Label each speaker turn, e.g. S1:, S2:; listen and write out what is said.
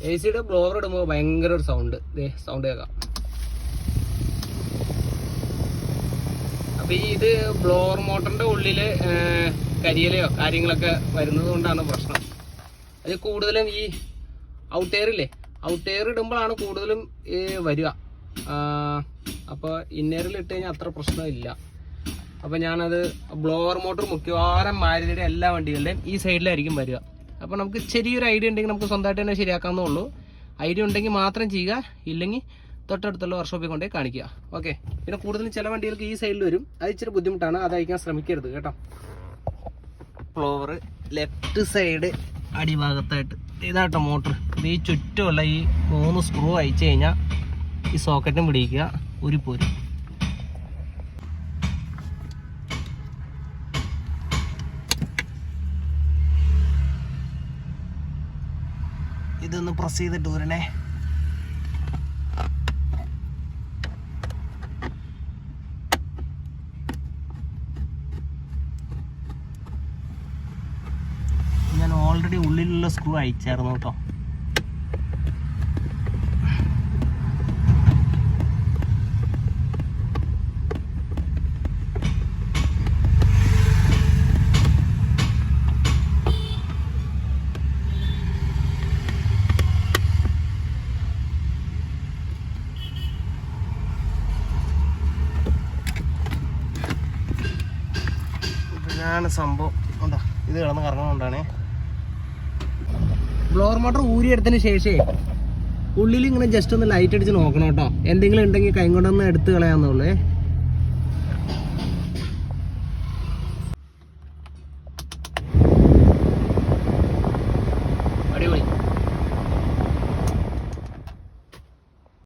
S1: AC-യുടെ blower ഇടുമ്പോൾ ഭയങ്കര ഒരു സൗണ്ട് കേൾക്കാം. അപ്പോൾ ഇത് ബ്ലോവർ മോട്ടറിൻ്റെ ഉള്ളിൽ കരിയിലയോ കാര്യങ്ങളൊക്കെ വരുന്നത് കൊണ്ടാണ് പ്രശ്നം. അത് കൂടുതലും ഈ ഔട്ട് എയർ ഇടുമ്പോഴാണ് കൂടുതലും വരിക. അപ്പോൾ ഇന്നറിൽ ഇട്ട് കഴിഞ്ഞാൽ അത്ര പ്രശ്നമില്ല. അപ്പോൾ ഞാനത് ബ്ലോവർ മോട്ടർ മിക്കവാറും മാരുതിയുടെ എല്ലാ വണ്ടികളുടെയും ഈ സൈഡിലായിരിക്കും വരിക. അപ്പോൾ നമുക്ക് ചെറിയൊരു ഐഡിയ ഉണ്ടെങ്കിൽ നമുക്ക് സ്വന്തമായിട്ട് തന്നെ ശരിയാക്കാവുന്നേ ഉള്ളൂ. ഐഡിയ ഉണ്ടെങ്കിൽ മാത്രം ചെയ്യുക, ഇല്ലെങ്കിൽ തൊട്ടടുത്തുള്ള വർക്ക്ഷോപ്പിൽ കൊണ്ടേ കാണിക്കുക. ഓക്കെ. പിന്നെ കൂടുതലും ചില വണ്ടികൾക്ക് ഈ സൈഡിൽ വരും, അത് ഇച്ചിരി ബുദ്ധിമുട്ടാണ്, അത് അയക്കാൻ ശ്രമിക്കരുത് കേട്ടോ. ഫ്ലോവർ ലെഫ്റ്റ് സൈഡ് അടിഭാഗത്തായിട്ട് ഇതാട്ടോ മോട്ടർ. ഇത് ഈ ചുറ്റുമുള്ള ഈ 3 സ്ക്രൂ അയച്ചു കഴിഞ്ഞാൽ ഈ സോക്കറ്റും പിടിക്കുക, ഊരിപ്പോരും. ഇതൊന്ന് പ്രസ് ചെയ്തിട്ട് ഊരണേ. ഞാൻ ഓൾറെഡി ഉള്ളിലുള്ള സ്ക്രൂ അയച്ചായിരുന്നു കേട്ടോ. ഇതാണ് സംഭവം. ഉണ്ടോ, ഇത് കിടന്ന് കറങ്ങുന്നതുകൊണ്ടാണ്. ബ്ലോവർ മോട്ടർ ഊരിയെടുത്തതിന് ശേഷം ഉള്ളിൽ ഇങ്ങനെ ജസ്റ്റ് ഒന്ന് ലൈറ്റ് അടിച്ച് നോക്കണം കേട്ടോ. എന്തെങ്കിലും ഉണ്ടെങ്കിൽ കൈ കൊണ്ടൊന്ന് എടുത്ത് കളയാന്നുള്ളേ.